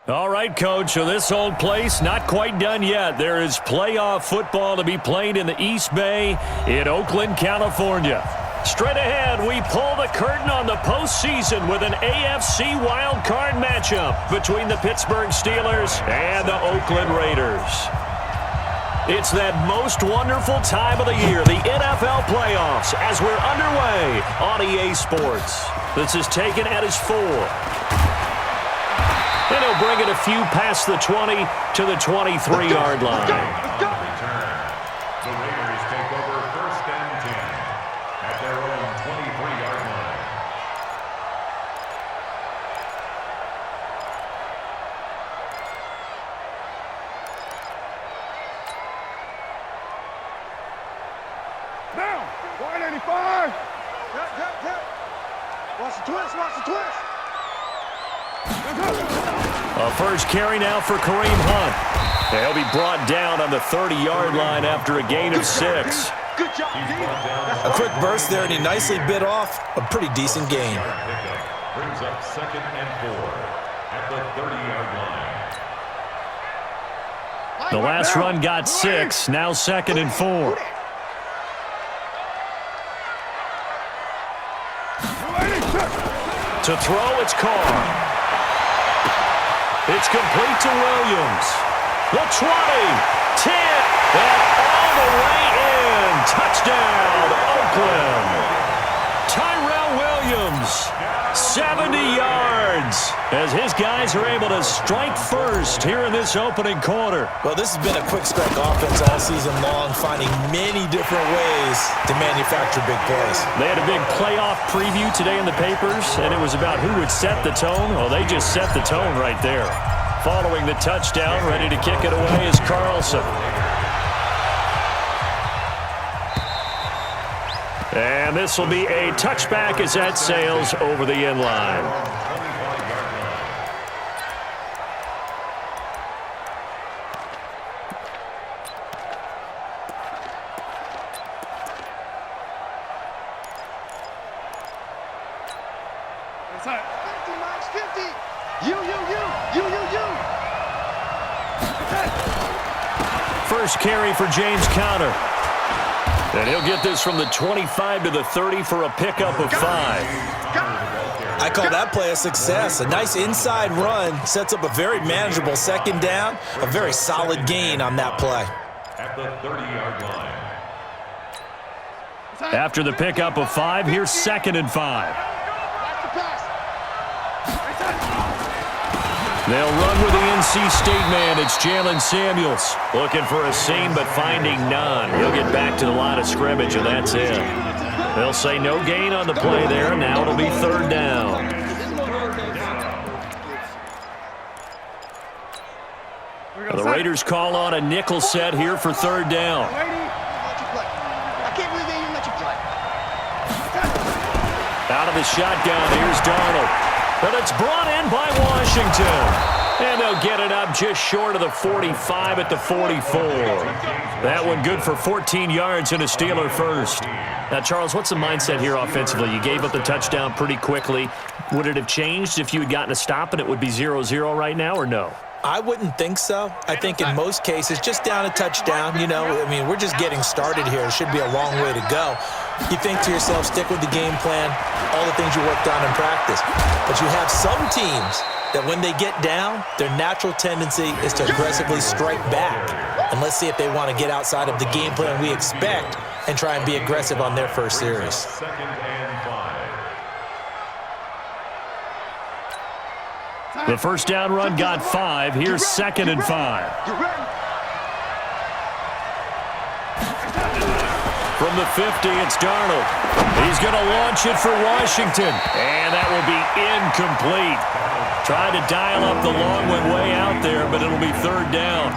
All right, Coach, so this old place not quite done yet. There is playoff football to be played in the East Bay in Oakland, California. Straight ahead, we pull the curtain on the postseason with an AFC Wildcart matchup between the Pittsburgh Steelers and the Oakland Raiders. It's that most wonderful time of the year, the NFL playoffs, as we're underway on EA Sports. This is taken at his 4. And he'll bring it a few past the 20 to the 23-yard line. The Raiders take over 1st and 10 at their own 23-yard line. Now, 185. Watch the twist, watch the twist. A first carry now for Kareem Hunt. He'll be brought down on the 30-yard line after a gain of 6. Good job, A quick burst there, and he nicely bit off a pretty decent gain. Brings up 2nd and 4 at the 30-yard line. The last run got 6, now 2nd and 4. To throw, it's Carr. It's complete to Williams. The 20, 10, and all the way in. Touchdown, Oakland. Tyrell Williams, 70 yards, as his guys are able to strike first here in this opening quarter. Well, this has been a quick strike offense all season long, finding many different ways to manufacture big plays. They had a big playoff preview today in the papers, and it was about who would set the tone. Well, they just set the tone right there. Following the touchdown, ready to kick it away is Carlson. And this will be a touchback as that sails over the end line. First carry for James Conner. And he'll get this from the 25 to the 30 for a pickup of 5. I call that play a success. A nice inside run sets up a very manageable 2nd down. A very solid gain on that play. At the 30-yard line. After the pickup of 5, here's 2nd and 5. They'll run with the NC State man. It's Jalen Samuels. Looking for a seam, but finding none. He'll get back to the line of scrimmage, and that's it. They'll say no gain on the play there. Now it'll be 3rd down. The Raiders call on a nickel set here for 3rd down. Out of the shotgun, here's Darnold. But it's brought in by Washington. And they'll get it up just short of the 45 at the 44. That one good for 14 yards and a Steeler first. Now, Charles, what's the mindset here offensively? You gave up the touchdown pretty quickly. Would it have changed if you had gotten a stop and it would be 0-0 right now, or no? I wouldn't think so. I think in most cases, just down a touchdown, you know, I mean, we're just getting started here. It should be a long way to go. You think to yourself, stick with the game plan, all the things you worked on in practice. But you have some teams that when they get down, their natural tendency is to aggressively strike back. And let's see if they want to get outside of the game plan we expect and try and be aggressive on their first series. 2nd and 5. The first down run got 5. Here's 2nd and 5. From the 50, it's Darnold. He's going to launch it for Washington. And that will be incomplete. Tried to dial up the long one way out there, but it'll be 3rd down.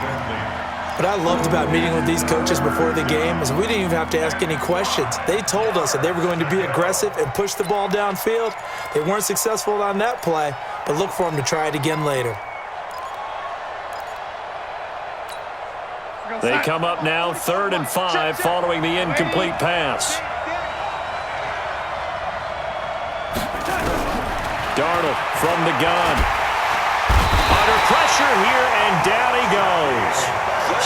What I loved about meeting with these coaches before the game is we didn't even have to ask any questions. They told us that they were going to be aggressive and push the ball downfield. They weren't successful on that play, but look for them to try it again later. They come up now 3rd and 5 following the incomplete pass. Darnold from the gun. Under pressure. pressure here, and down he goes.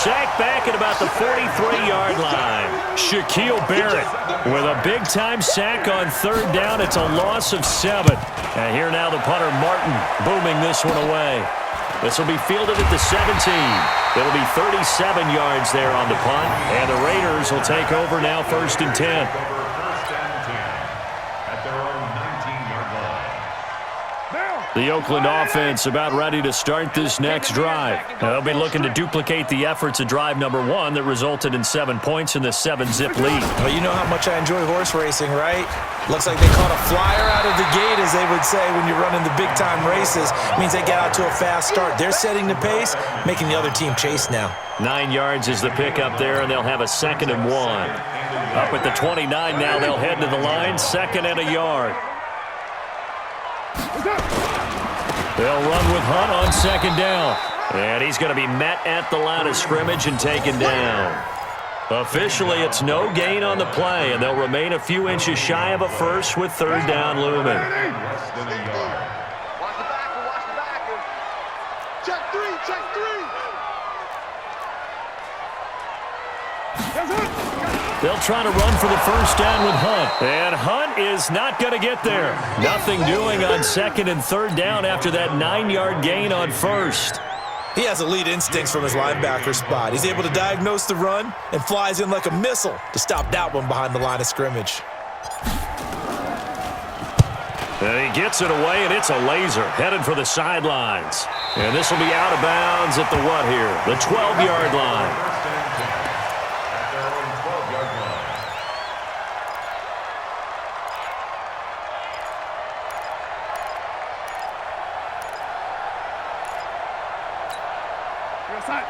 Sacked back at about the 43-yard line. Shaquille Barrett with a big-time sack on third down. It's a loss of 7. And here now the punter, Martin, booming this one away. This will be fielded at the 17. It'll be 37 yards there on the punt. And the Raiders will take over now, 1st and 10. The Oakland offense about ready to start this next drive. Now, they'll be looking to duplicate the efforts of drive number 1 that resulted in 7 points in the 7-zip lead. Well, you know how much I enjoy horse racing, right? Looks like they caught a flyer out of the gate, as they would say when you're running the big-time races. Means they get out to a fast start. They're setting the pace, making the other team chase now. 9 yards is the pickup there, and they'll have a 2nd and 1. Up at the 29 now, they'll head to the line, 2nd and a yard. They'll run with Hunt on 2nd down. And he's going to be met at the line of scrimmage and taken down. Officially, it's no gain on the play, and they'll remain a few inches shy of a first with 3rd down looming. Less than a yard. Watch the backer, watch the backer. Check 3, check 3. They'll try to run for the 1st down with Hunt. And Hunt is not going to get there. Nothing doing on 2nd and 3rd down after that 9-yard gain on 1st. He has elite instincts from his linebacker spot. He's able to diagnose the run and flies in like a missile to stop that one behind the line of scrimmage. And he gets it away, and it's a laser headed for the sidelines. And this will be out of bounds at the what here? The 12-yard line.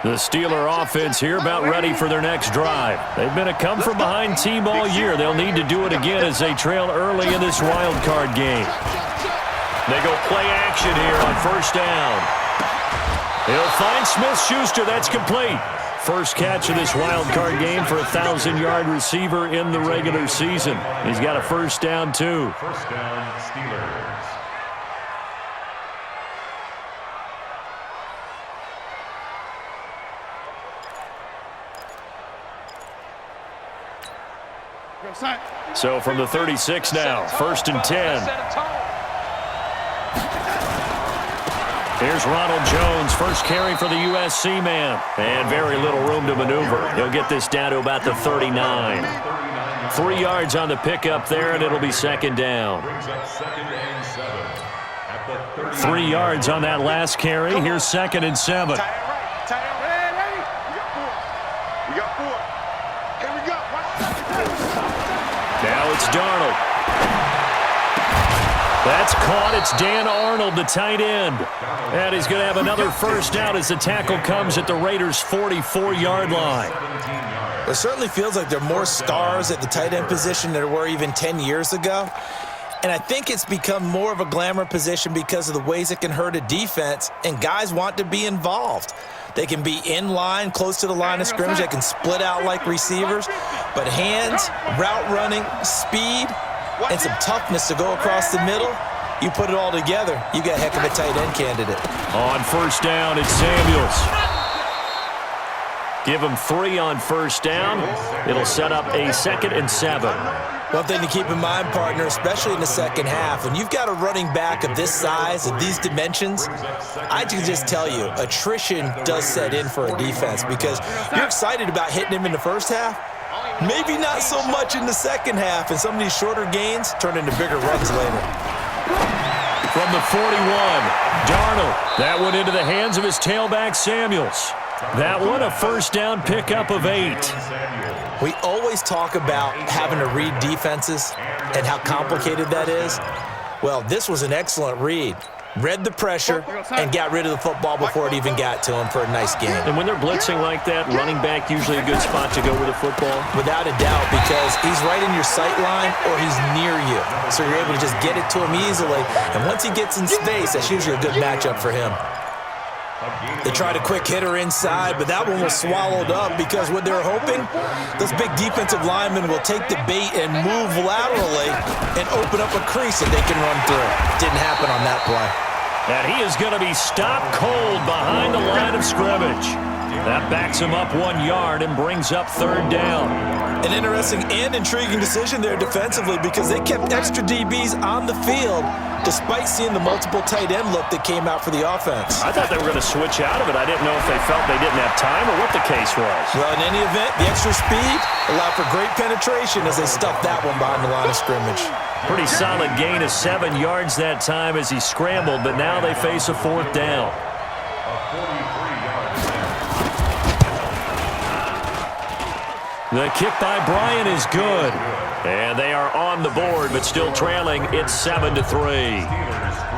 The Steeler offense here about ready for their next drive. They've been a come-from-behind team all year. They'll need to do it again as they trail early in this wild card game. They go play action here on 1st down. He'll find Smith-Schuster. That's complete. First catch of this wild card game for a 1,000-yard receiver in the regular season. He's got a 1st down, too. 1st down, Steelers. So from the 36 now, 1st and 10. Here's Ronald Jones, first carry for the USC man. And very little room to maneuver. He'll get this down to about the 39. 3 yards on the pickup there, and it'll be 2nd down. 3 yards on that last carry. Here's 2nd and 7. Now it's Darnold. That's caught. It's Dan Arnold, the tight end. And he's going to have another 1st down as the tackle comes at the Raiders' 44-yard line. It certainly feels like there are more stars at the tight end position than there were even 10 years ago. And I think it's become more of a glamour position because of the ways it can hurt a defense, and guys want to be involved. They can be in line, close to the line of scrimmage. They can split out like receivers. But hands, route running, speed, and some toughness to go across the middle, you put it all together, you got a heck of a tight end candidate. On 1st down, it's Samuels. Give him 3 on 1st down. It'll set up a 2nd and 7. One thing to keep in mind, partner, especially in the second half, when you've got a running back of this size, of these dimensions, I can just tell you, attrition does set in for a defense because you're excited about hitting him in the first half, maybe not so much in the second half, and some of these shorter gains turn into bigger runs later. From the 41, Darnold. That one into the hands of his tailback, Samuels. That one a 1st down pickup of 8. We always talk about having to read defenses and how complicated that is. Well, this was an excellent read. Read the pressure and got rid of the football before it even got to him for a nice game. And when they're blitzing like that, running back usually a good spot to go with the football? Without a doubt, because he's right in your sight line or he's near you. So you're able to just get it to him easily. And once he gets in space, that's usually a good matchup for him. They tried a quick hitter inside, but that one was swallowed up because what they were hoping, those big defensive linemen will take the bait and move laterally and open up a crease that they can run through. Didn't happen on that play. And he is going to be stopped cold behind the of scrimmage. That backs him up 1 yard and brings up third down. An interesting and intriguing decision there defensively because they kept extra DBs on the field despite seeing the multiple tight end look that came out for the offense. I thought they were going to switch out of it. I didn't know if they felt they didn't have time or what the case was. Well, in any event, the extra speed allowed for great penetration as they stuffed that one behind the line of scrimmage. Pretty solid gain of 7 yards that time as he scrambled, but now they face a fourth down. The kick by Bryant is good. And they are on the board, but still trailing. It's 7-3.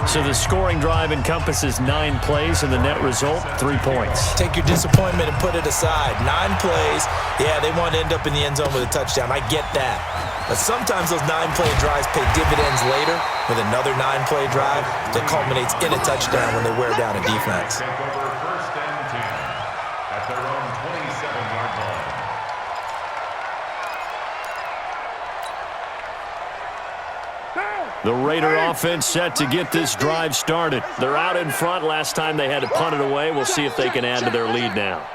So the scoring drive encompasses 9 plays, and the net result, 3 points. Take your disappointment and put it aside. 9 plays. Yeah, they want to end up in the end zone with a touchdown. I get that. But sometimes those 9-play drives pay dividends later with another 9-play drive that culminates in a touchdown when they wear down a defense. Take over first and 10 at their own 27-yard line. The Raider offense set to get this drive started. They're out in front. Last time they had to punt it away. We'll see if they can add to their lead now.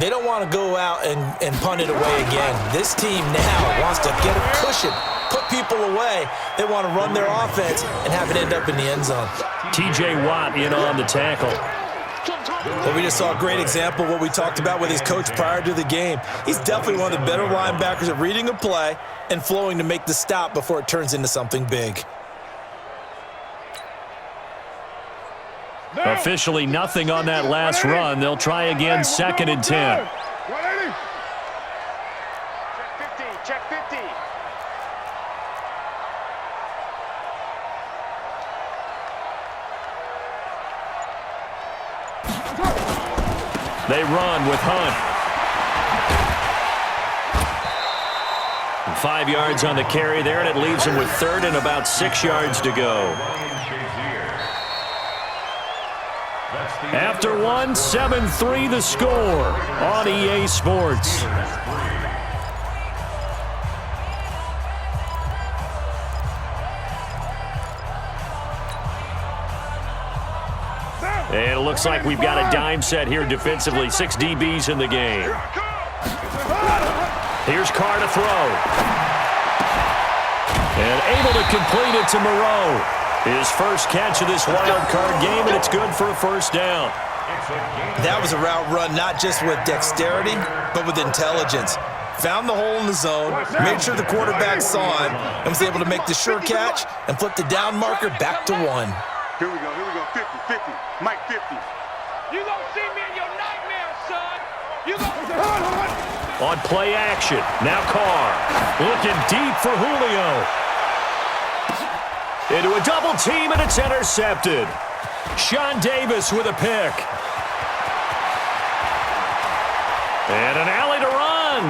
They don't want to go out and punt it away again. This team now wants to get a cushion, put people away. They want to run their offense and have it end up in the end zone. T.J. Watt in on the tackle. Well, we just saw a great example of what we talked about with his coach prior to the game. He's definitely one of the better linebackers at reading a play and flowing to make the stop before it turns into something big. Officially nothing on that last run. They'll try again, 2nd and 10. Check 50, check 50. They run with Hunt. 5 yards on the carry there, and it leaves them with 3rd and about 6 yards to go. After 1, 7-3 the score on EA Sports. And it looks like we've got a dime set here defensively. 6 DBs in the game. Here's Carr to throw. And able to complete it to Moreau. His first catch of this wild card game, and it's good for a first down. That was a route run not just with dexterity, but with intelligence. Found the hole in the zone, made sure the quarterback saw him, and was able to make the sure catch and flip the down marker back to 1. Here we go, 50, Mike 50. You gonna see me in your nightmares, son. You gonna... On play action, now Carr. Looking deep for Julio. Into a double team, and it's intercepted. Sean Davis with a pick. And an alley to run.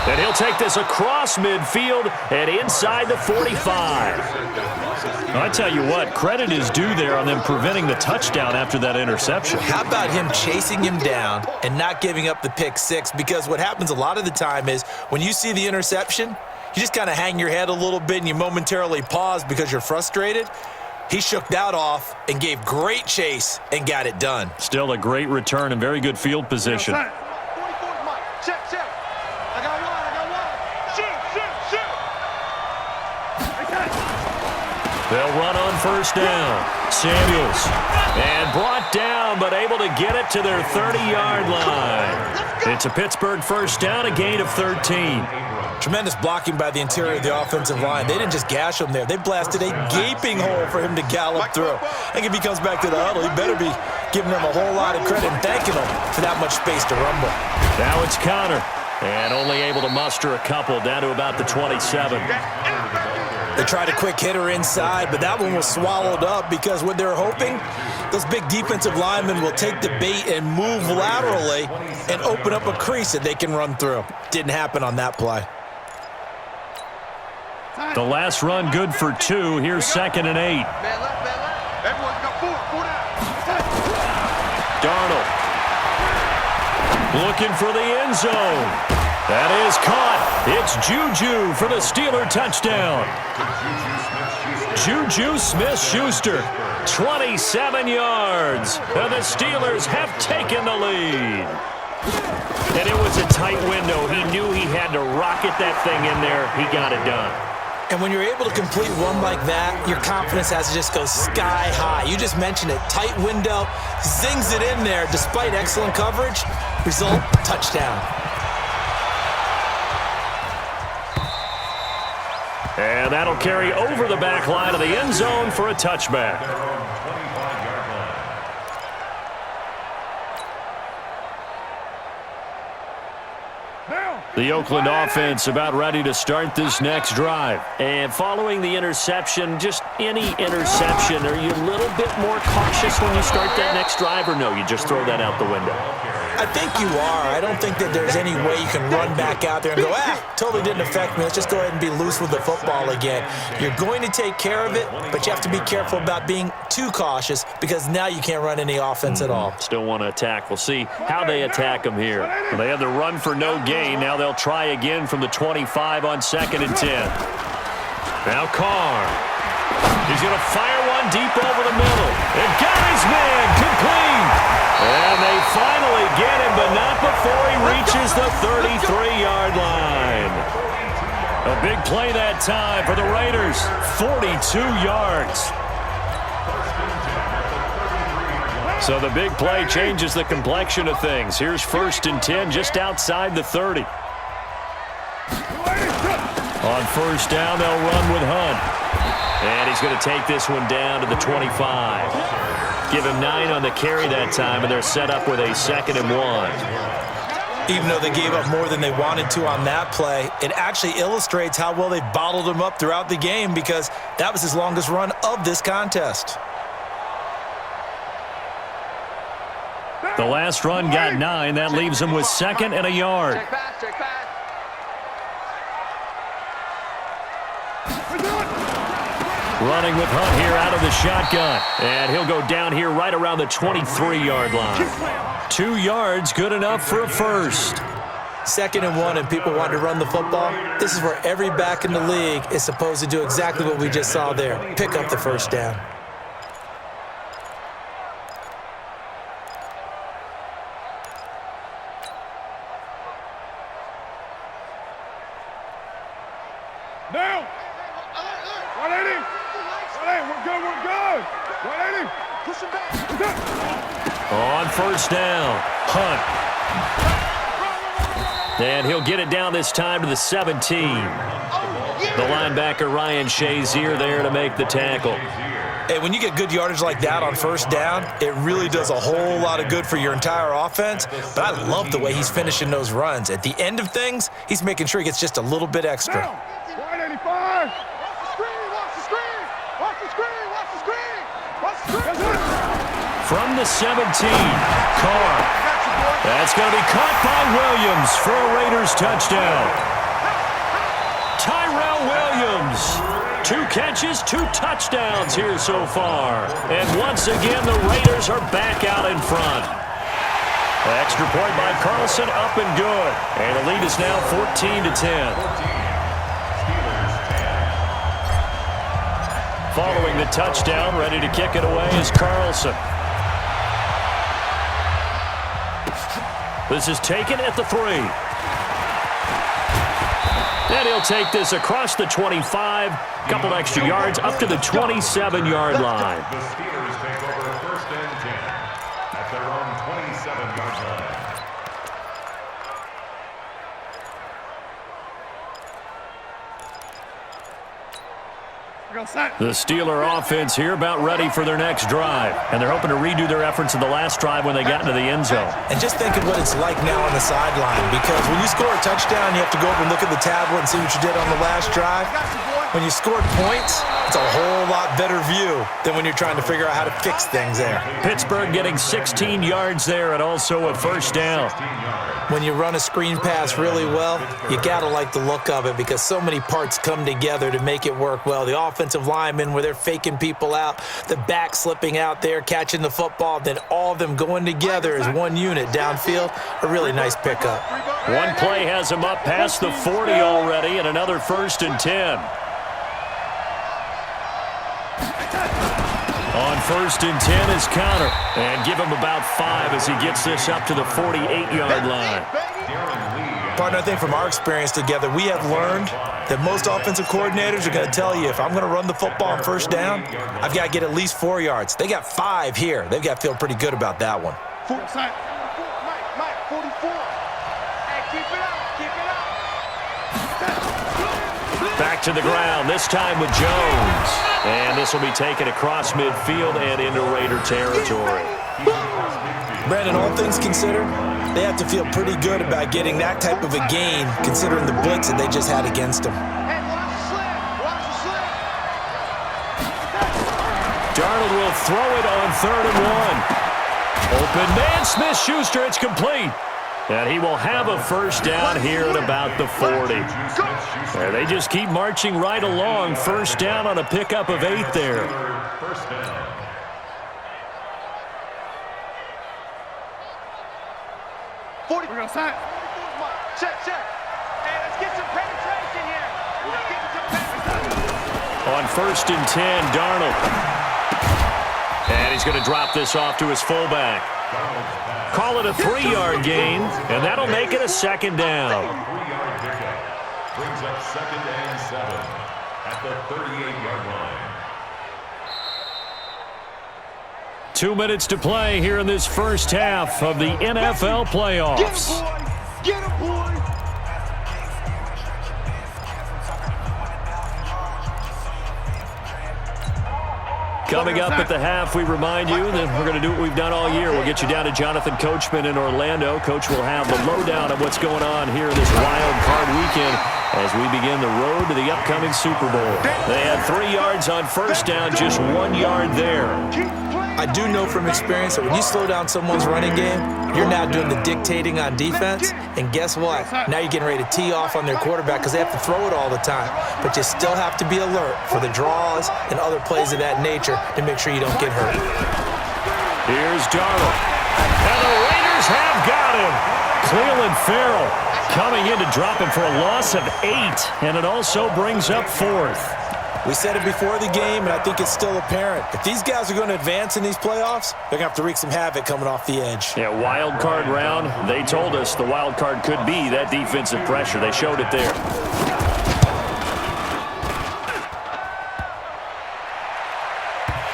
And he'll take this across midfield and inside the 45. I tell you what, credit is due there on them preventing the touchdown after that interception. How about him chasing him down and not giving up the pick 6? Because what happens a lot of the time is when you see the interception, you just kind of hang your head a little bit and you momentarily pause because you're frustrated. He shook that off and gave great chase and got it done. Still a great return and very good field position. 44 Mike. Check. I got one. Shoot. They'll run on first down. Samuels. And brought down, but able to get it to their 30-yard line. It's a Pittsburgh first down, a gain of 13. Tremendous blocking by the interior of the offensive line. They didn't just gash him there. They blasted a gaping hole for him to gallop through. I think if he comes back to the huddle, he better be giving them a whole lot of credit and thanking them for that much space to rumble. Now it's Connor. And only able to muster a couple down to about the 27. They tried a quick hitter inside, but that one was swallowed up because what they're hoping, those big defensive linemen will take the bait and move laterally and open up a crease that they can run through. Didn't happen on that play. The last run good for 2. Here's 2nd and 8. Man left. Everyone's got 4 down. Darnold. Looking for the end zone. That is caught. It's Juju for the Steeler touchdown. Juju Smith-Schuster, 27 yards. And the Steelers have taken the lead. And it was a tight window. He knew he had to rocket that thing in there. He got it done. And when you're able to complete one like that, your confidence has to just go sky high. You just mentioned it. Tight window, zings it in there despite excellent coverage. Result, touchdown. And that'll carry over the back line of the end zone for a touchback. The Oakland offense about ready to start this next drive. And following the interception, just any interception, are you a little bit more cautious when you start that next drive, or no, you just throw that out the window? I think you are. I don't think that there's any way you can run back out there and go, totally didn't affect me. Let's just go ahead and be loose with the football again. You're going to take care of it, but you have to be careful about being too cautious because now you can't run any offense at all. Still want to attack. We'll see how they attack them here. Well, they had the run for no gain. Now they'll try again from the 25 on 2nd and 10. Now Carr. He's going to fire one deep over the middle. And got his man complete. And they finally get him, but not before he reaches the 33-yard line. A big play that time for the Raiders. 42 yards. So the big play changes the complexion of things. Here's 1st and 10 just outside the 30. On 1st down, they'll run with Hunt. And he's going to take this one down to the 25. Give him 9 on the carry that time, and they're set up with a 2nd and 1. Even though they gave up more than they wanted to on that play, it actually illustrates how well they bottled him up throughout the game because that was his longest run of this contest. The last run got 9. That leaves him with 2nd and a yard. Check back, check back. Running with Hunt here out of the shotgun. And he'll go down here right around the 23-yard line. 2 yards, good enough for a first. 2nd and 1 and people want to run the football. This is where every back in the league is supposed to do exactly what we just saw there. Pick up the 1st down. Now! 180! 180, we're good! 180! Push him back. On 1st down, Hunt. And he'll get it down this time to the 17. The linebacker, Ryan Shazier, there to make the tackle. Hey, when you get good yardage like that on 1st down, it really does a whole lot of good for your entire offense. But I love the way he's finishing those runs. At the end of things, he's making sure he gets just a little bit extra. 185! Watch the screen! Watch the screen! Watch the screen! Watch the screen! From the 17, Carr. That's going to be caught by Williams for a Raiders touchdown. Tyrell Williams. 2 catches, 2 touchdowns here so far. And once again, the Raiders are back out in front. Extra point by Carlson, up and good. And the lead is now 14-10. Following the touchdown, ready to kick it away is Carlson. This is taken at the 3. And he'll take this across the 25, couple extra yards up to the 27-yard line. The Steelers take over 1st and 10 at their own 27-yard line. The Steeler offense here about ready for their next drive. And they're hoping to redo their efforts in the last drive when they got into the end zone. And just think of what it's like now on the sideline, because when you score a touchdown, you have to go over and look at the tablet and see what you did on the last drive. When you scored points, it's a whole lot better view than when you're trying to figure out how to fix things there. Pittsburgh getting 16 yards there and also a 1st down. When you run a screen pass really well, you got to like the look of it because so many parts come together to make it work well. The offensive linemen where they're faking people out, the back slipping out there, catching the football, then all of them going together as one unit downfield. A really nice pickup. One play has him up past the 40 already and another 1st and 10. first and 10 is counter. And give him about 5 as he gets this up to the 48-yard line. Partner, I think from our experience together, we have learned that most offensive coordinators are going to tell you, if I'm going to run the football on first down, I've got to get at least 4 yards. They got 5 here. They've got to feel pretty good about that one. Mike, 44. Hey, keep it up, keep it up. Back to the ground, this time with Jones. And this will be taken across midfield and into Raider territory. Brandon, all things considered, they have to feel pretty good about getting that type of a gain, considering the blitz that they just had against them. Hey, watch the slip, watch the slip. Darnold will throw it on 3rd and 1. Open man, Smith-Schuster, it's complete. And he will have a first down here at about the 40. And they just keep marching right along. First down on a pickup of 8 there. First down. We're going to sign. Check, check. Hey, let's get some penetration here. Let's get some penetration. On first and 10, Darnold. And he's going to drop this off to his fullback. Call it a 3-yard gain, and that'll make it a second down. 3-yard pickup. Brings up 2nd and 7 at the 38-yard line. 2 minutes to play here in this first half of the NFL playoffs. Get him, boy. Coming up at the half, we remind you that we're going to do what we've done all year. We'll get you down to Jonathan Coachman in Orlando. Coach will have the lowdown of what's going on here this wild card weekend as we begin the road to the upcoming Super Bowl. They had 3 yards on first down, just 1 yard there. I do know from experience that when you slow down someone's running game, you're now doing the dictating on defense. And guess what? Now you're getting ready to tee off on their quarterback because they have to throw it all the time. But you still have to be alert for the draws and other plays of that nature to make sure you don't get hurt. Here's Darnold. And the Raiders have got him. Cleveland Farrell coming in to drop him for a loss of 8. And it also brings up 4th. We said it before the game, and I think it's still apparent. If these guys are going to advance in these playoffs, they're going to have to wreak some havoc coming off the edge. Yeah, wild card round. They told us the wild card could be that defensive pressure. They showed it there.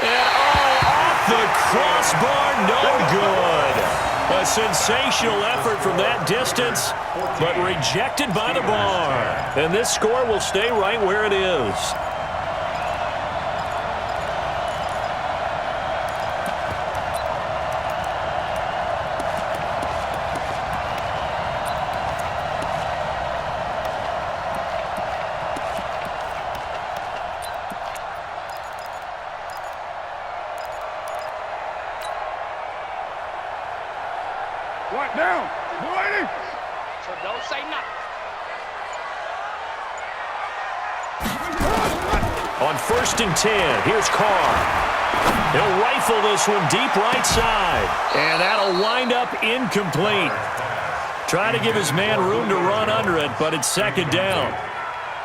And off the crossbar, no good. A sensational effort from that distance, but rejected by the bar. And this score will stay right where it is. Right down. Lady. So don't say nothing. On first and 10, here's Carr. He'll rifle this one deep right side. And that'll wind up incomplete. Try to give his man room to run under it, but it's second down.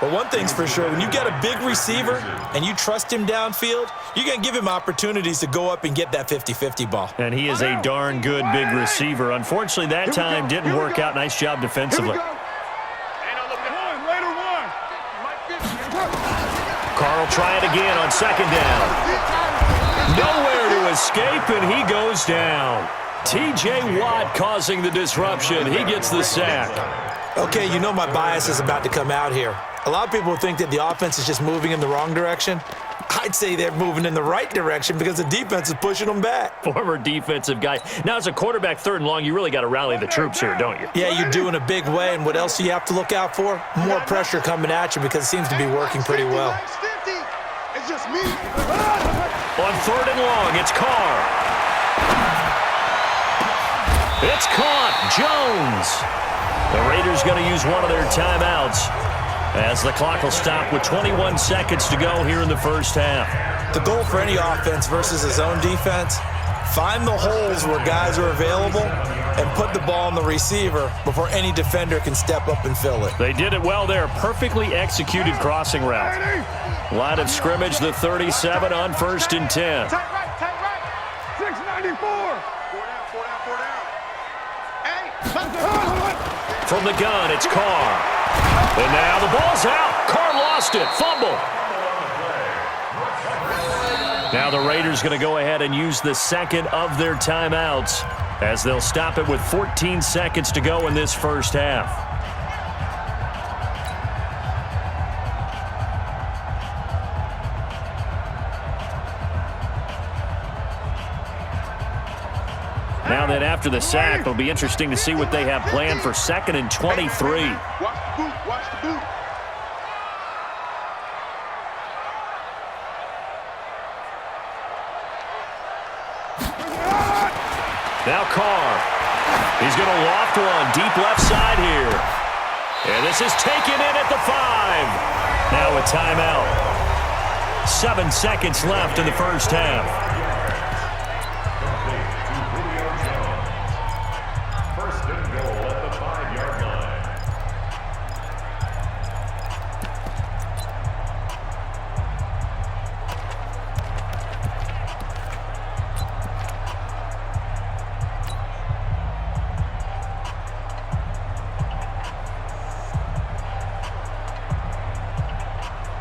But one thing's for sure, when you got a big receiver and you trust him downfield, you're going to give him opportunities to go up and get that 50-50 ball. And he is a darn good big receiver. Unfortunately, that time didn't work out. Nice job defensively. Carr will try it again on second down. Nowhere to escape, and he goes down. T.J. Watt causing the disruption. He gets the sack. Okay, you know my bias is about to come out here. A lot of people think that the offense is just moving in the wrong direction. I'd say they're moving in the right direction because the defense is pushing them back. Former defensive guy. Now, as a quarterback, 3rd and long, you really got to rally the troops here, don't you? Yeah, you do in a big way. And what else do you have to look out for? More pressure coming at you because it seems to be working pretty well. It's just me. On 3rd and long, it's Carr. It's caught. Jones. The Raiders going to use one of their timeouts as the clock will stop with 21 seconds to go here in the first half. The goal for any offense versus his own defense, find the holes where guys are available and put the ball on the receiver before any defender can step up and fill it. They did it well there. Perfectly executed crossing route. Line of scrimmage, the 37 on first and 10. Tight right, tight right. 94. Four down. Hey! From the gun, it's Carr. And now the ball's out. Carr lost it. Fumble. Now the Raiders going to go ahead and use the second of their timeouts as they'll stop it with 14 seconds to go in this first half. Now that after the sack, it'll be interesting to see what they have planned for 2nd and 23. Watch the boot. Now Carr. He's going to loft one deep left side here. And this is taken in at the 5. Now a timeout. 7 seconds left in the first half.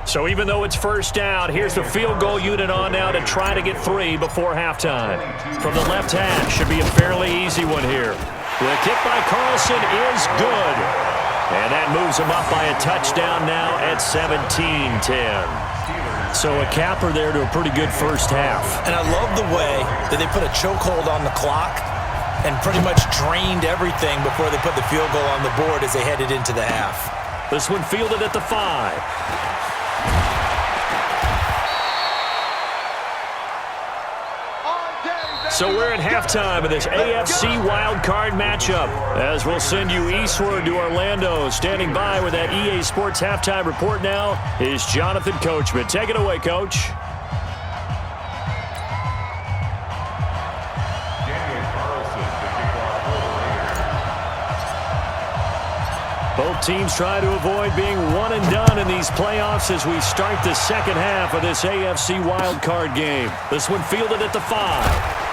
So even though it's first down, here's the field goal unit on now to try to get 3 before halftime. From the left hash, should be a fairly easy one here. The kick by Carlson is good. And that moves him up by a touchdown now at 17-10. So a capper there to a pretty good first half. And I love the way that they put a chokehold on the clock and pretty much drained everything before they put the field goal on the board as they headed into the half. This one fielded at the 5. So we're at halftime of this AFC Wildcard matchup. As we'll send you eastward to Orlando. Standing by with that EA Sports halftime report now is Jonathan Coachman. Take it away, Coach. Both teams try to avoid being one and done in these playoffs as we start the second half of this AFC Wildcard game. This one fielded at the 5.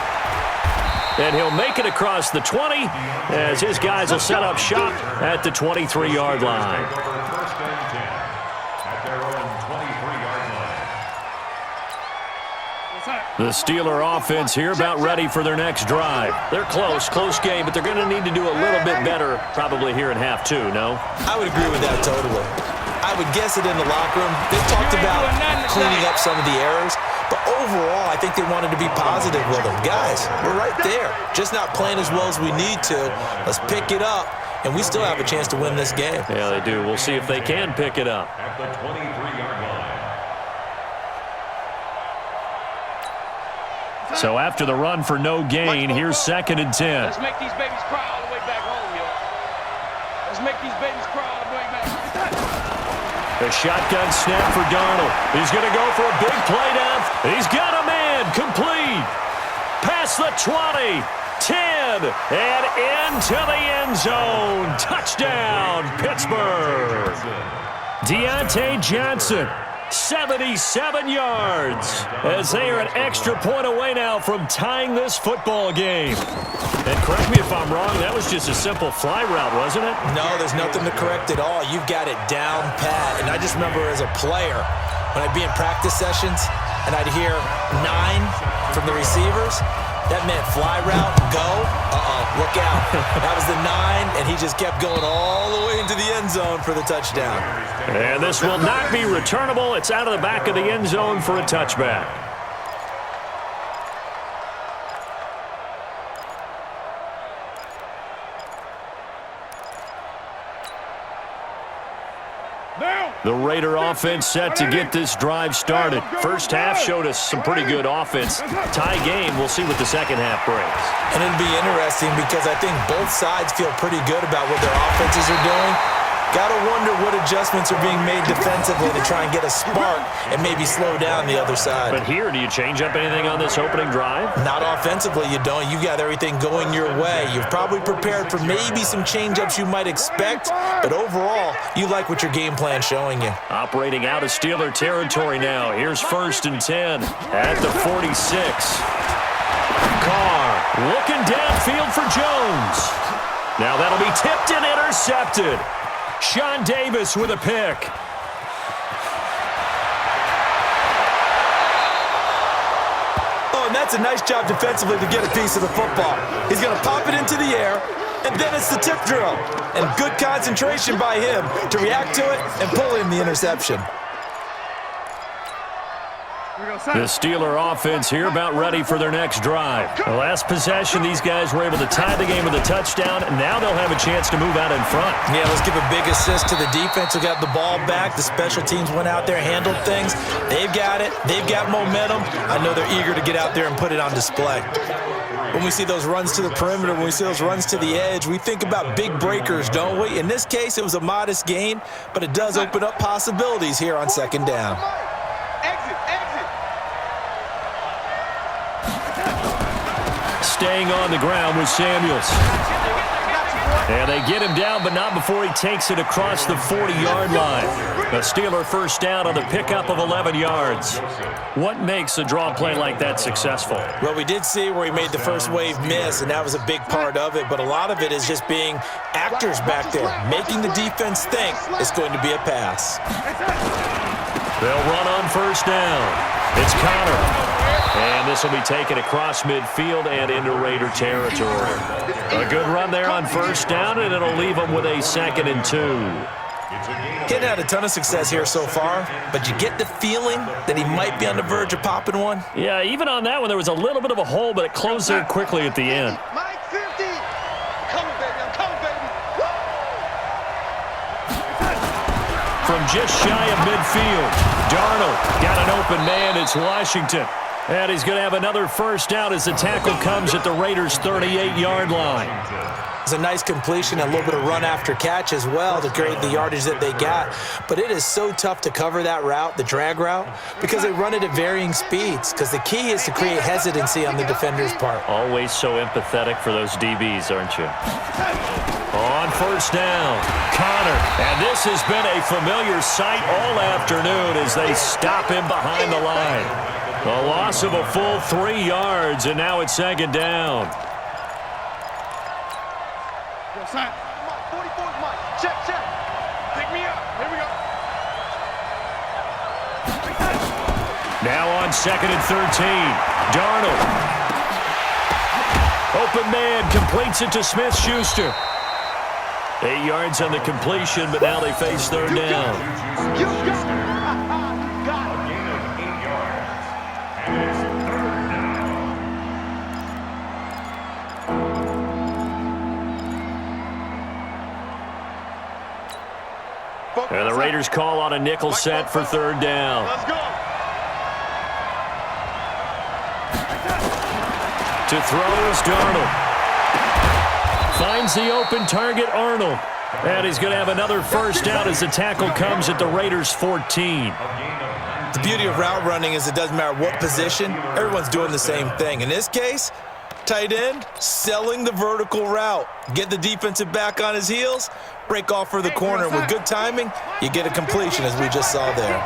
And he'll make it across the 20 as his guys will set up shop at the 23-yard line. The Steeler offense here about ready for their next drive. They're close game, but they're going to need to do a little bit better probably here in half 2, no? I would agree with that totally. I would guess it in the locker room. They talked about cleaning up some of the errors. But overall, I think they wanted to be positive with them. Guys, we're right there. Just not playing as well as we need to. Let's pick it up, and we still have a chance to win this game. Yeah, they do. We'll see if they can pick it up. At the 23-yard line. So after the run for no gain, here's 2nd and 10. Let's make these babies cry all the way back home, yo. Let's make these babies cry all the way back home. A shotgun snap for Darnold. He's going to go for a big play down. He's got a man. Complete. Past the 20. 10. And into the end zone. Touchdown, Pittsburgh. Deontay Johnson. 77 yards as they are an extra point away now from tying this football game. And correct me if I'm wrong, that was just a simple fly route, wasn't it? No, there's nothing to correct at all. You've got it down pat. And I just remember as a player, when I'd be in practice sessions and I'd hear 9 from the receivers, that meant fly route, go, look out. That was the 9, and he just kept going all the way into the end zone for the touchdown. And this will not be returnable. It's out of the back of the end zone for a touchback. The Raider offense set to get this drive started. First half showed us some pretty good offense. Tie game, we'll see what the second half brings. And it'll be interesting because I think both sides feel pretty good about what their offenses are doing. Got to wonder what adjustments are being made defensively to try and get a spark and maybe slow down the other side. But here, do you change up anything on this opening drive? Not offensively, you don't. You got everything going your way. You've probably prepared for maybe some change-ups you might expect, but overall, you like what your game plan's showing you. Operating out of Steeler territory now. Here's 1st and 10 at the 46. Carr. Looking downfield for Jones. Now that'll be tipped and intercepted. Sean Davis with a pick. Oh, and that's a nice job defensively to get a piece of the football. He's going to pop it into the air, and then it's the tip drill. And good concentration by him to react to it and pull in the interception. The Steeler offense here about ready for their next drive. The last possession, these guys were able to tie the game with a touchdown, and now they'll have a chance to move out in front. Yeah, let's give a big assist to the defense who got the ball back. The special teams went out there, handled things. They've got it. They've got momentum. I know they're eager to get out there and put it on display. When we see those runs to the perimeter, when we see those runs to the edge, we think about big breakers, don't we? In this case, it was a modest gain, but it does open up possibilities here on second down. Staying on the ground with Samuels. And they get him down, but not before he takes it across the 40-yard line. A Steeler first down on the pickup of 11 yards. What makes a draw play like that successful? Well, we did see where he made the first wave miss, and that was a big part of it, but a lot of it is just being actors back there, making the defense think it's going to be a pass. They'll run on first down. It's Connor. And this will be taken across midfield and into Raider territory. A good run there on first down, and it'll leave them with a 2nd and 2. Getting had a ton of success here so far, but you get the feeling that he might be on the verge of popping one. Yeah, even on that one, there was a little bit of a hole, but it closed there quickly at the end. Mike 50. I'm coming, baby. I'm coming, baby. From just shy of midfield, Darnold got an open man. It's Washington. And he's going to have another first down as the tackle comes at the Raiders' 38-yard line. It's a nice completion, a little bit of run after catch as well to create the yardage that they got. But it is so tough to cover that route, the drag route, because they run it at varying speeds. Because the key is to create hesitancy on the defender's part. Always so empathetic for those DBs, aren't you? On first down, Connor. And this has been a familiar sight all afternoon as they stop him behind the line. A loss of a full 3 yards, and now it's 2nd down. Mike, 44, Mike. Check. Pick me up. Here we go. Now on 2nd and 13, Darnold. Open man, completes it to Smith-Schuster. 8 yards on the completion, but now they face 3rd down. You got it. And the Raiders call on a nickel set for 3rd down. Let's go. To throw is Darnold. Finds the open target, Arnold. And he's going to have another first down as the tackle comes at the Raiders' 14. The beauty of route running is it doesn't matter what position, everyone's doing the same thing. In this case, tight end, selling the vertical route. Get the defensive back on his heels, break off for the corner. With good timing, you get a completion, as we just saw there.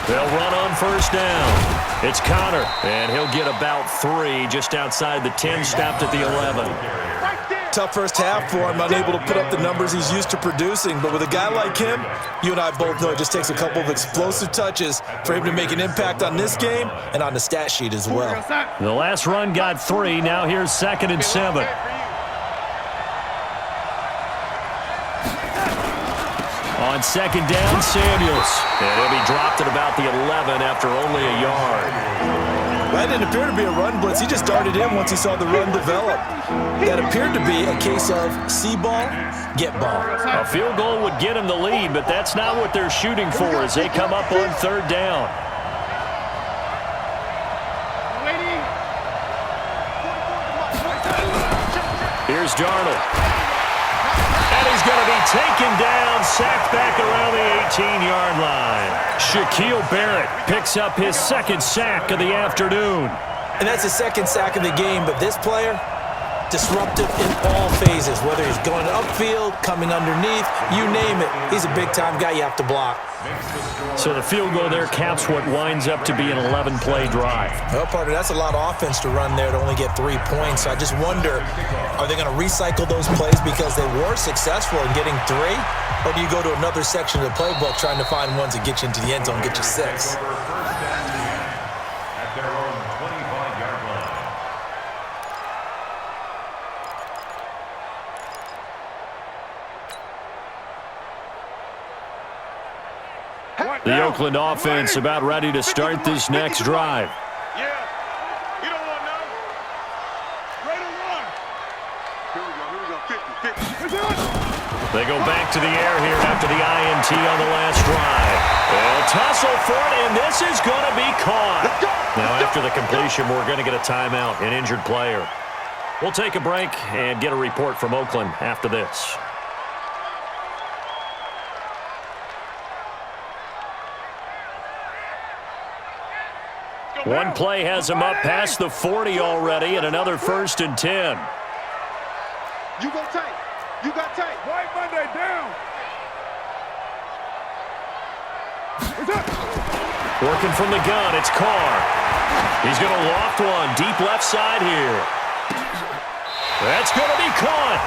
They'll run on first down. It's Connor, and he'll get about 3 just outside the 10, stopped at the 11. Tough first half for him, unable to put up the numbers he's used to producing. But with a guy like him, you and I both know it just takes a couple of explosive touches for him to make an impact on this game and on the stat sheet as well. The last run got 3. Now here's 2nd and 7. On 2nd down, Samuels. And he'll be dropped at about the 11 after only a yard. That didn't appear to be a run blitz. He just darted in once he saw the run develop. That appeared to be a case of see ball, get ball. A field goal would get him the lead, but that's not what they're shooting for as they come up on 3rd down. Here's Darnold. And he's going to be taken down, sacked back around the 18-yard line. Shaquille Barrett picks up his 2nd sack of the afternoon. And that's the 2nd sack of the game, but this player, disruptive in all phases, whether he's going upfield, coming underneath, you name it. He's a big-time guy you have to block. So the field goal there caps what winds up to be an 11-play drive. Well, partner, that's a lot of offense to run there to only get 3 points. So I just wonder, are they going to recycle those plays because they were successful in getting 3? Or do you go to another section of the playbook trying to find ones that get you into the end zone, get you 6? At their own 25-yard line. The Oakland offense about ready to start this next drive. Yeah. You don't want no. Ready to run. Here we go. 50. They go back to the air here after the INT on the last drive. They'll tussle for it, and this is going to be caught. Now, after the completion, we're going to get a timeout, an injured player. We'll take a break and get a report from Oakland after this. One play has him up past the 40 already, and another 1st and 10. You go tight. You got tight. White Monday down. Working from the gun, it's Carr. He's going to loft one deep left side here. That's going to be caught.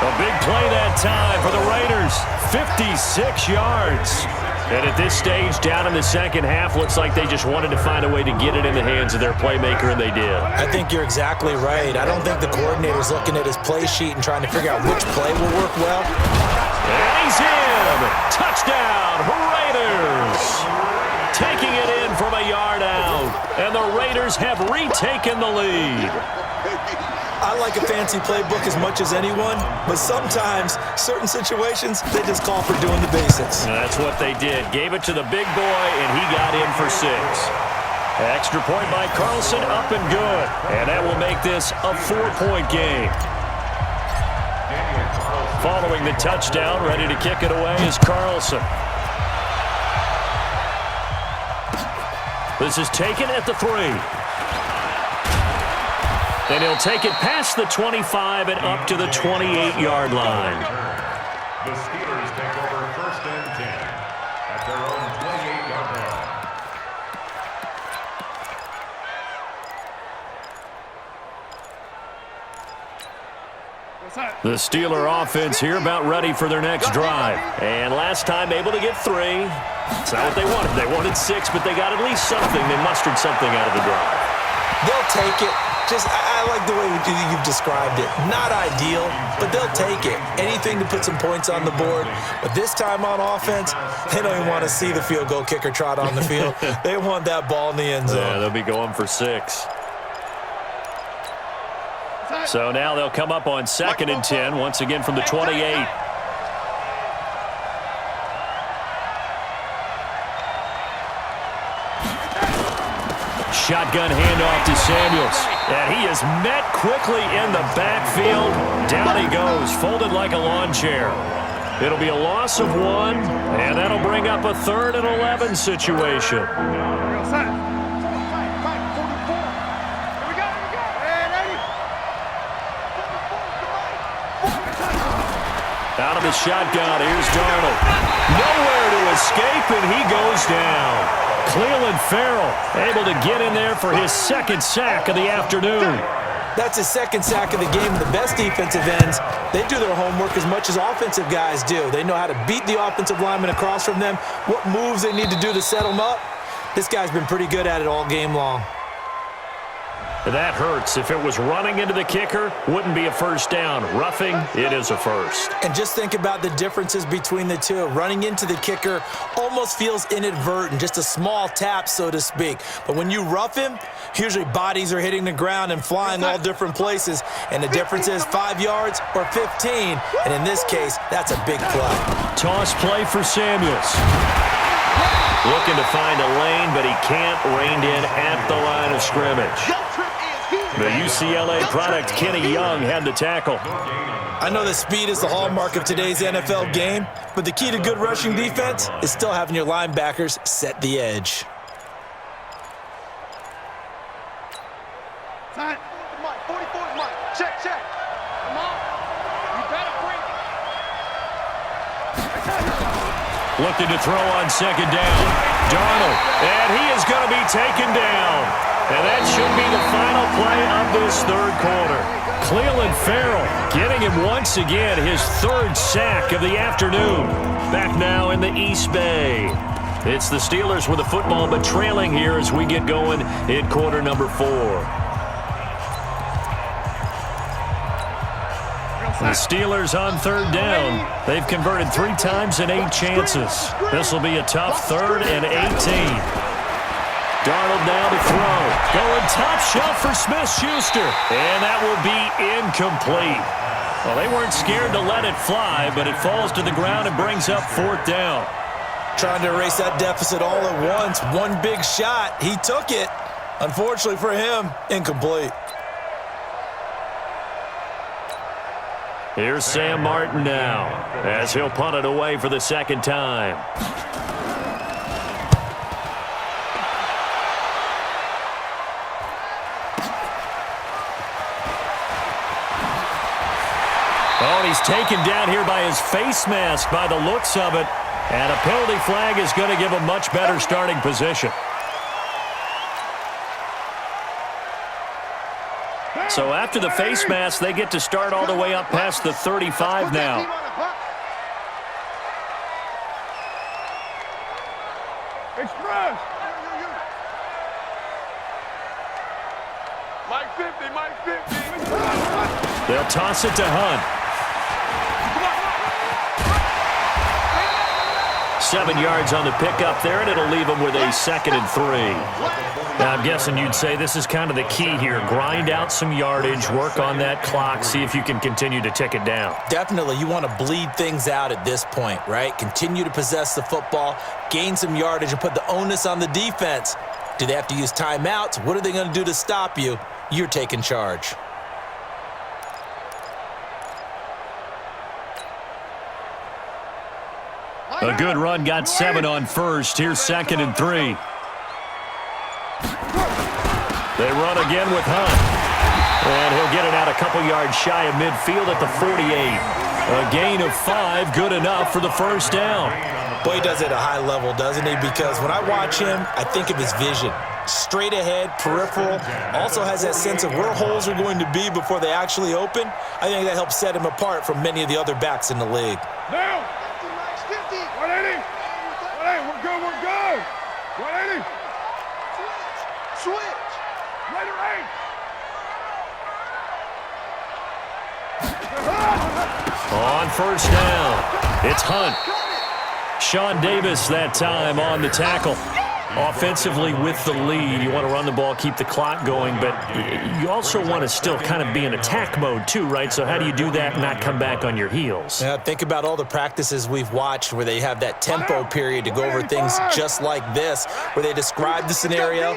A big play that time for the Raiders. 56 yards. And at this stage, down in the second half, looks like they just wanted to find a way to get it in the hands of their playmaker, and they did. I think you're exactly right. I don't think the coordinator's looking at his play sheet and trying to figure out which play will work well. And he's in. Touchdown, Raiders. Taking it in from a yard out. And the Raiders have retaken the lead. I like a fancy playbook as much as anyone, but sometimes, certain situations, they just call for doing the basics. And that's what they did. Gave it to the big boy, and he got in for 6. Extra point by Carlson, up and good. And that will make this a 4-point game. Following the touchdown, ready to kick it away is Carlson. This is taken at the 3. And he'll take it past the 25 and up to the 28-yard line. The Steelers take over 1st and 10 at their own 28-yard line. The Steeler offense here about ready for their next drive. And last time able to get 3. It's not what they wanted. They wanted 6, but they got at least something. They mustered something out of the drive. They'll take it. I like the way you've described it. Not ideal, but they'll take it. Anything to put some points on the board. But this time on offense, they don't even want to see the field goal kicker trot on the field. They want that ball in the end zone. Yeah, they'll be going for 6. So now they'll come up on 2nd and 10, once again from the 28. Shotgun handoff to Samuels. And he is met quickly in the backfield. Down he goes, folded like a lawn chair. It'll be a loss of 1, and that'll bring up a 3rd and 11 situation. Out of the shotgun, here's Darnold. Nowhere to escape, and he goes down. Cleveland Farrell able to get in there for his 2nd sack of the afternoon. That's his 2nd sack of the game. The best defensive ends, they do their homework as much as offensive guys do. They know how to beat the offensive lineman across from them, what moves they need to do to set them up. This guy's been pretty good at it all game long. That hurts. If it was running into the kicker, wouldn't be a 1st down. Roughing, it is a 1st. And just think about the differences between the two. Running into the kicker almost feels inadvertent, just a small tap, so to speak. But when you rough him, usually bodies are hitting the ground and flying all different places. And the difference is 5 yards or 15. And in this case, that's a big play. Toss play for Samuels. Looking to find a lane, but he can't. Reined in at the line of scrimmage. The UCLA product, Kenny Young, had the tackle. I know that speed is the hallmark of today's NFL game, but the key to good rushing defense is still having your linebackers set the edge. mine. 44 is mine. Check, check. Come on. You better bring it. Looking to throw on second down. Darnold, and he is going to be taken down. And that should be the final play of this third quarter. Cleveland Farrell getting him once again his third sack of the afternoon. Back now in the East Bay. It's the Steelers with the football, but trailing here as we get going in quarter number 4. The Steelers on third down. They've converted 3 times in 8 chances. This will be a tough 3rd and 18. Darnold now to throw. Going top shelf for Smith-Schuster. And that will be incomplete. Well, they weren't scared to let it fly, but it falls to the ground and brings up 4th down. Trying to erase that deficit all at once. One big shot. He took it. Unfortunately for him, incomplete. Here's Sam Martin now as he'll punt it away for the second time. Oh, and he's taken down here by his face mask by the looks of it. And a penalty flag is going to give a much better starting position. So after the face mask, they get to start all the way up past the 35 now. Express. Mike 50, Mike 50. They'll toss it to Hunt. 7 yards on the pickup there, and it'll leave him with a 2nd and 3. Now, I'm guessing you'd say this is kind of the key here. Grind out some yardage, work on that clock, see if you can continue to tick it down. Definitely, you want to bleed things out at this point, right? Continue to possess the football, gain some yardage, and put the onus on the defense. Do they have to use timeouts? What are they going to do to stop you? You're taking charge. A good run, got 7 on first. Here's 2nd and 3. They run again with Hunt. And he'll get it out a couple yards shy of midfield at the 48. A gain of 5, good enough for the first down. Boy, he does it at a high level, doesn't he? Because when I watch him, I think of his vision. Straight ahead, peripheral. Also has that sense of where holes are going to be before they actually open. I think that helps set him apart from many of the other backs in the league. Down. 180. 180. We're good. We're good. 180. Switch. Later 8. On first down, it's Hunt. Sean Davis that time on the tackle. Offensively with the lead, you want to run the ball, keep the clock going, but you also want to still kind of be in attack mode too, right? So how do you do that and not come back on your heels? Yeah, think about all the practices we've watched where they have that tempo period to go over things just like this, where they describe the scenario,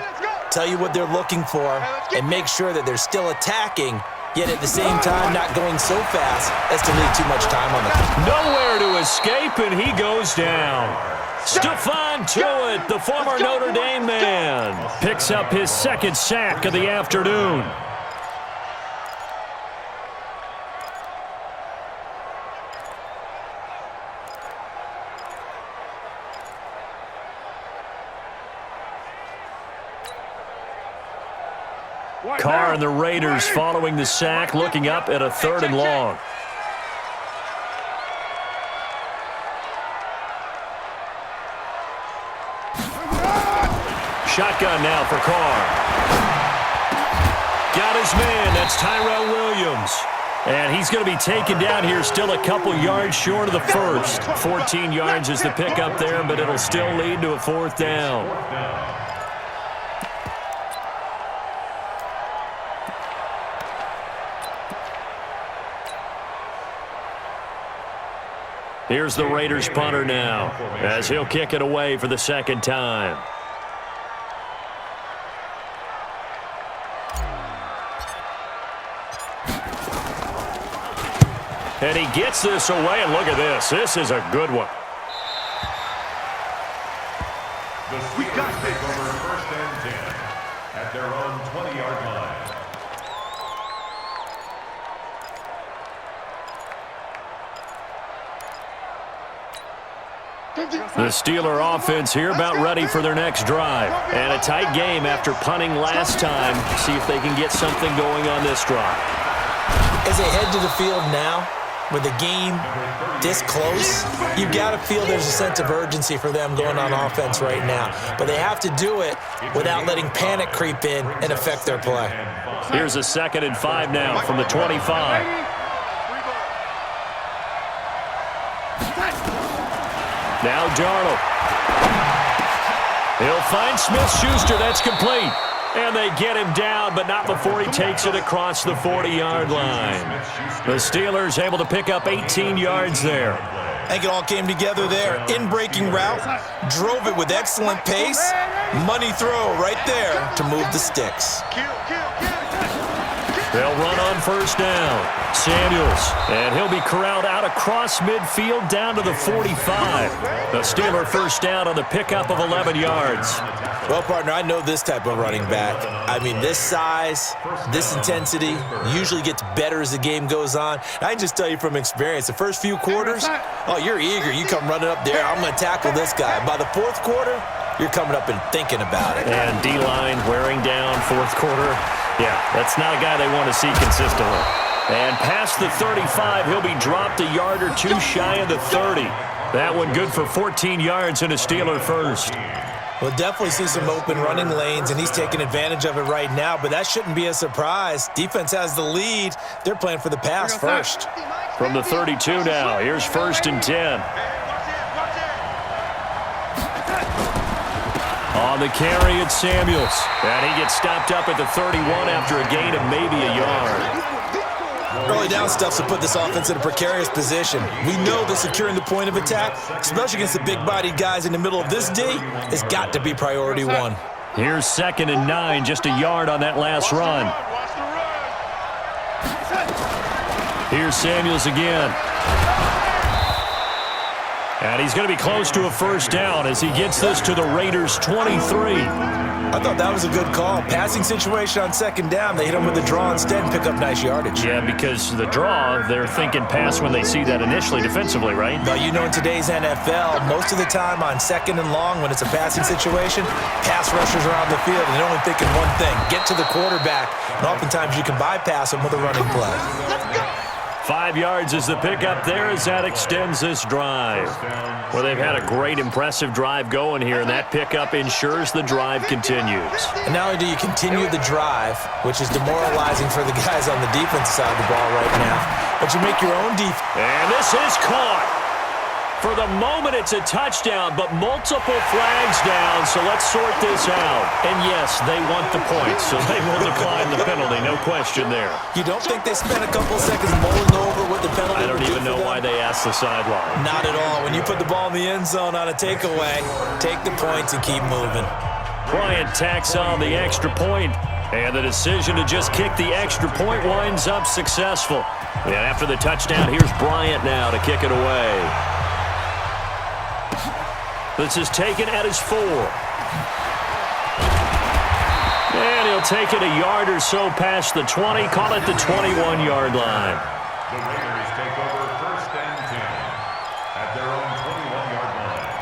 tell you what they're looking for, and make sure that they're still attacking, yet at the same time not going so fast as to leave too much time on the clock. Nowhere to escape, and he goes down. Stephon Tuitt, the former Notre Dame man, picks up his 2nd sack of the afternoon. Carr and the Raiders following the sack, looking up at a 3rd and long. Shotgun now for Carr. Got his man. That's Tyrell Williams. And he's going to be taken down here, still a couple yards short of the first. 14 yards is the pickup there, but it'll still lead to a 4th down. Here's the Raiders punter now, as he'll kick it away for the 2nd time. And he gets this away, and look at this. This is a good one. The Steelers take over 1st and 10 at their own 20-yard line. The Steeler offense here about ready for their next drive. And a tight game after punting last time. See if they can get something going on this drive. As they head to the field now, with the game this close, you've got to feel there's a sense of urgency for them going on offense right now. But they have to do it without letting panic creep in and affect their play. Here's a 2nd and 5 now from the 25. Now Darnold. He'll find Smith-Schuster. That's complete. And they get him down, but not before he takes it across the 40-yard line. The Steelers able to pick up 18 yards there. I think it all came together there. In-breaking route, drove it with excellent pace. Money throw right there to move the sticks. They'll run on 1st down. Samuels, and he'll be corralled out across midfield down to the 45. The Steeler 1st down on the pickup of 11 yards. Well, partner, I know this type of running back. I mean, this size, this intensity usually gets better as the game goes on. I can just tell you from experience, the first few quarters, oh, you're eager. You come running up there, I'm going to tackle this guy. By the 4th quarter, you're coming up and thinking about it. And D-line wearing down 4th quarter. Yeah, that's not a guy they want to see consistently. And past the 35, he'll be dropped a yard or two shy of the 30. That one good for 14 yards and a Steeler 1st. We'll definitely see some open running lanes, and he's taking advantage of it right now, but that shouldn't be a surprise. Defense has the lead. They're playing for the pass first. From the 32 now, here's 1st and 10. On the carry, it's Samuels. And he gets stopped up at the 31 after a gain of maybe a yard. Early down stuff to put this offense in a precarious position. We know that securing the point of attack, especially against the big-bodied guys in the middle of this D, has got to be priority 1. Here's 2nd and 9, just a yard on that last run. Here's Samuels again. And he's going to be close to a 1st down as he gets this to the Raiders' 23. I thought that was a good call. Passing situation on 2nd down. They hit him with the draw instead and pick up nice yardage. Yeah, because the draw, they're thinking pass when they see that initially defensively, right? But you know, in today's NFL, most of the time on 2nd and long, when it's a passing situation, pass rushers around the field, and they're only thinking one thing, get to the quarterback. And oftentimes you can bypass them with a running play. 5 yards is the pickup there as that extends this drive. Well, they've had a great, impressive drive going here, and that pickup ensures the drive continues. And not only do you continue the drive, which is demoralizing for the guys on the defensive side of the ball right now, but you make your own defense. And this is caught. For the moment, it's a touchdown, but multiple flags down, so let's sort this out. And yes, they want the points, so they will decline the penalty, no question there. You don't think they spent a couple seconds mulling over what the penalty I don't even know why they asked the sideline. Not at all. When you put the ball in the end zone on a takeaway, take the points and keep moving. Bryant tacks on the extra point, and the decision to just kick the extra point winds up successful. And after the touchdown, here's Bryant now to kick it away. This is taken at his 4. And he'll take it a yard or so past the 20, call it the 21-yard line. The Raiders take over 1st and 10 at their own 21-yard line.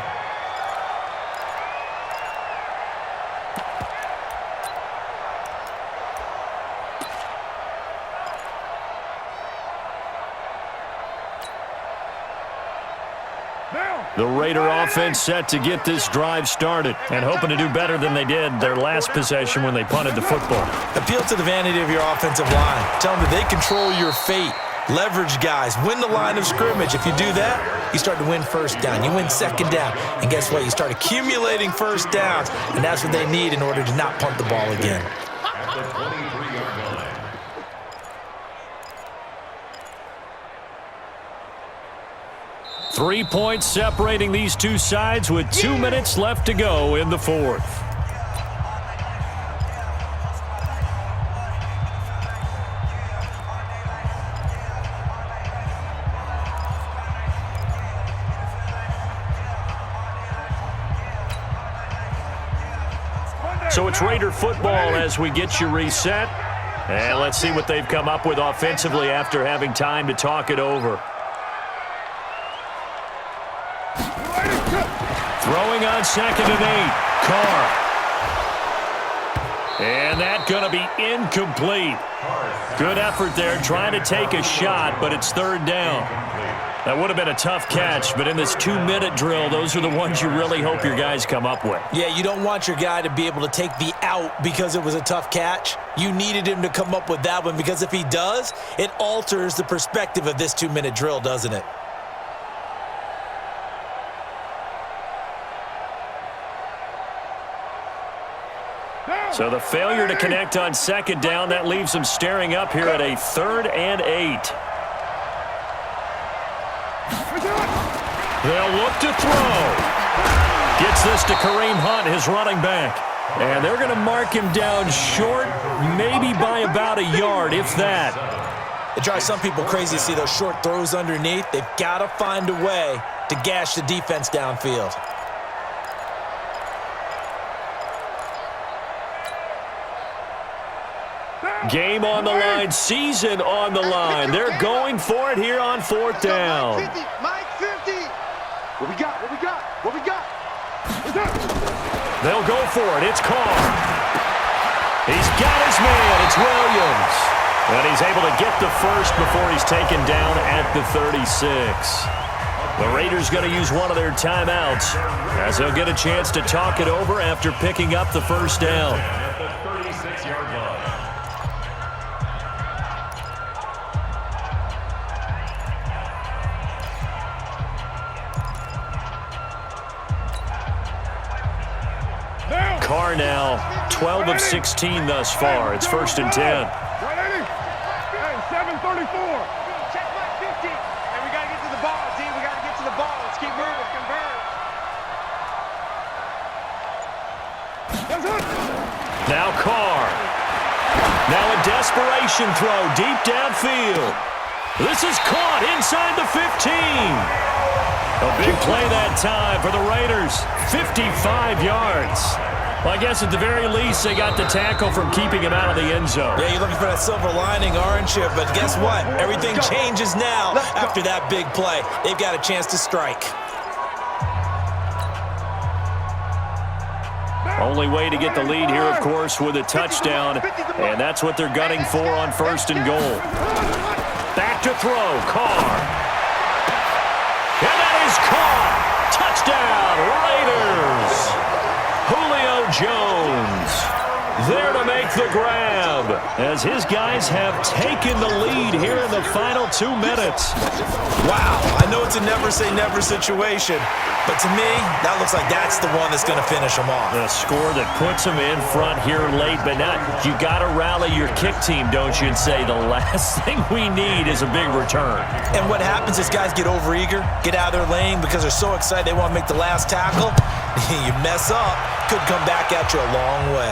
The Raider offense set to get this drive started and hoping to do better than they did their last possession when they punted the football. Appeal to the vanity of your offensive line. Tell them that they control your fate. Leverage guys. Win the line of scrimmage. If you do that, you start to win 1st down. You win 2nd down. And guess what? You start accumulating 1st downs. And that's what they need in order to not punt the ball again. At the 23-yard line. Three points separating these two sides with 2 minutes left to go in the 4th. So it's Raider football as we get you reset. And let's see what they've come up with offensively after having time to talk it over. Throwing on 2nd and 8. Carr. And that going to be incomplete. Good effort there trying to take a shot, but it's 3rd down. That would have been a tough catch, but in this 2-minute drill, those are the ones you really hope your guys come up with. Yeah, you don't want your guy to be able to take the out because it was a tough catch. You needed him to come up with that one because if he does, it alters the perspective of this 2-minute drill, doesn't it? So the failure to connect on 2nd down, that leaves them staring up here at a 3rd and 8. They'll look to throw. Gets this to Kareem Hunt, his running back. And they're going to mark him down short, maybe by about a yard, if that. It drives some people crazy to see those short throws underneath. They've got to find a way to gash the defense downfield. Game on the line, season on the line. They're going for it here on 4th down. Mike 50. What we got? What we got? What we got? They'll go for it. It's Carr. He's got his man. It's Williams. And he's able to get the first before he's taken down at the 36. The Raiders going to use one of their timeouts as they'll get a chance to talk it over after picking up the 1st down. At the 36-yard line. Carr now 12 of 16 thus far. It's 1st and 10. 734. Check Mike 50. And we got to get to the ball, D. We got to get to the ball. Let's keep moving. Convert. Now Carr. Now a desperation throw deep downfield. This is caught inside the 15. A big play that time for the Raiders. 55 yards. Well, I guess at the very least, they got the tackle from keeping him out of the end zone. Yeah, you're looking for that silver lining, aren't you? But guess what? Everything changes now after that big play. They've got a chance to strike. Only way to get the lead here, of course, with a touchdown. And that's what they're gunning for on 1st and goal. Back to throw. Carr. And that is caught. Touchdown, Raiders. Julio Jones there to make the grab as his guys have taken the lead here in the final 2 minutes. Wow, I know it's a never-say-never situation, but to me, that looks like that's the one that's going to finish them off. The score that puts them in front here late, but not. You got to rally your kick team, don't you, and say the last thing we need is a big return. And what happens is guys get overeager, get out of their lane because they're so excited they want to make the last tackle. You mess up, could come back at you a long way.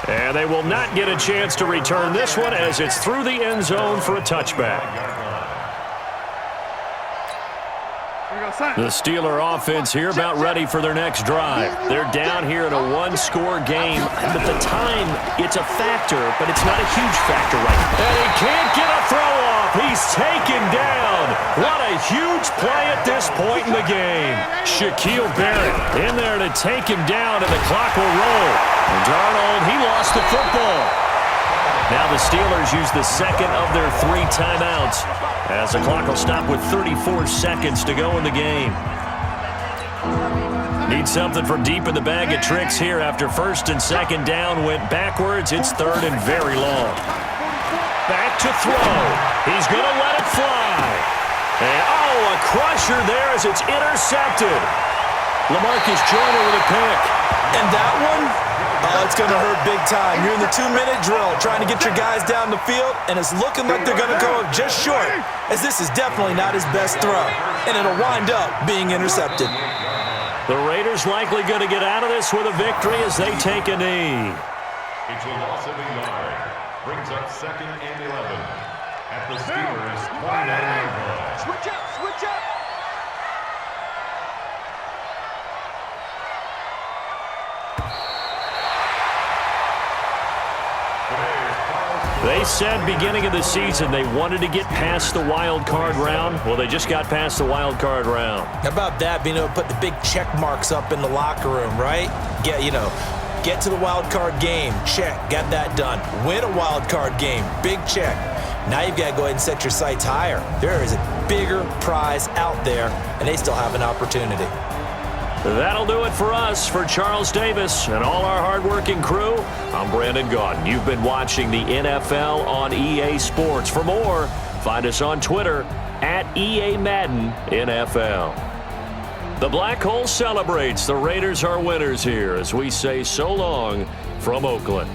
And they will not get a chance to return this one as it's through the end zone for a touchback. The Steeler offense here about ready for their next drive. They're down here in a one-score game. But the time, it's a factor, but it's not a huge factor right now. And he can't get a throw off. He's taken down. What a huge play at this point in the game. Shaquille Barrett in there to take him down, and the clock will roll. And Darnold, he lost the football. Now the Steelers use the second of their 3 timeouts as the clock will stop with 34 seconds to go in the game. Need something from deep in the bag of tricks here after 1st and 2nd down went backwards. It's 3rd and very long. Back to throw. He's going to let it fly. And, a crusher there as it's intercepted. LaMarcus Joyner with a pick. And that one, it's going to hurt big time. You're in the 2-minute drill trying to get your guys down the field, and it's looking like they're going to go just short, as this is definitely not his best throw, and it'll wind up being intercepted. The Raiders likely going to get out of this with a victory as they take a knee. It's a loss of a yard. Brings up 2nd and 11 at the Steelers' 29-yard line. Switch up, switch up. Today's final They said beginning of the season they wanted to get past the wild card round. Well, they just got past the wild card round. How about that, being able to put the big check marks up in the locker room, right? Get to the wild card game, check, got that done. Win a wild card game, big check. Now you've got to go ahead and set your sights higher. There is a bigger prize out there, and they still have an opportunity. That'll do it for us. For Charles Davis and all our hardworking crew, I'm Brandon Gaudin. You've been watching the NFL on EA Sports. For more, find us on Twitter at EA Madden NFL. The Black Hole celebrates. The Raiders are winners here as we say so long from Oakland.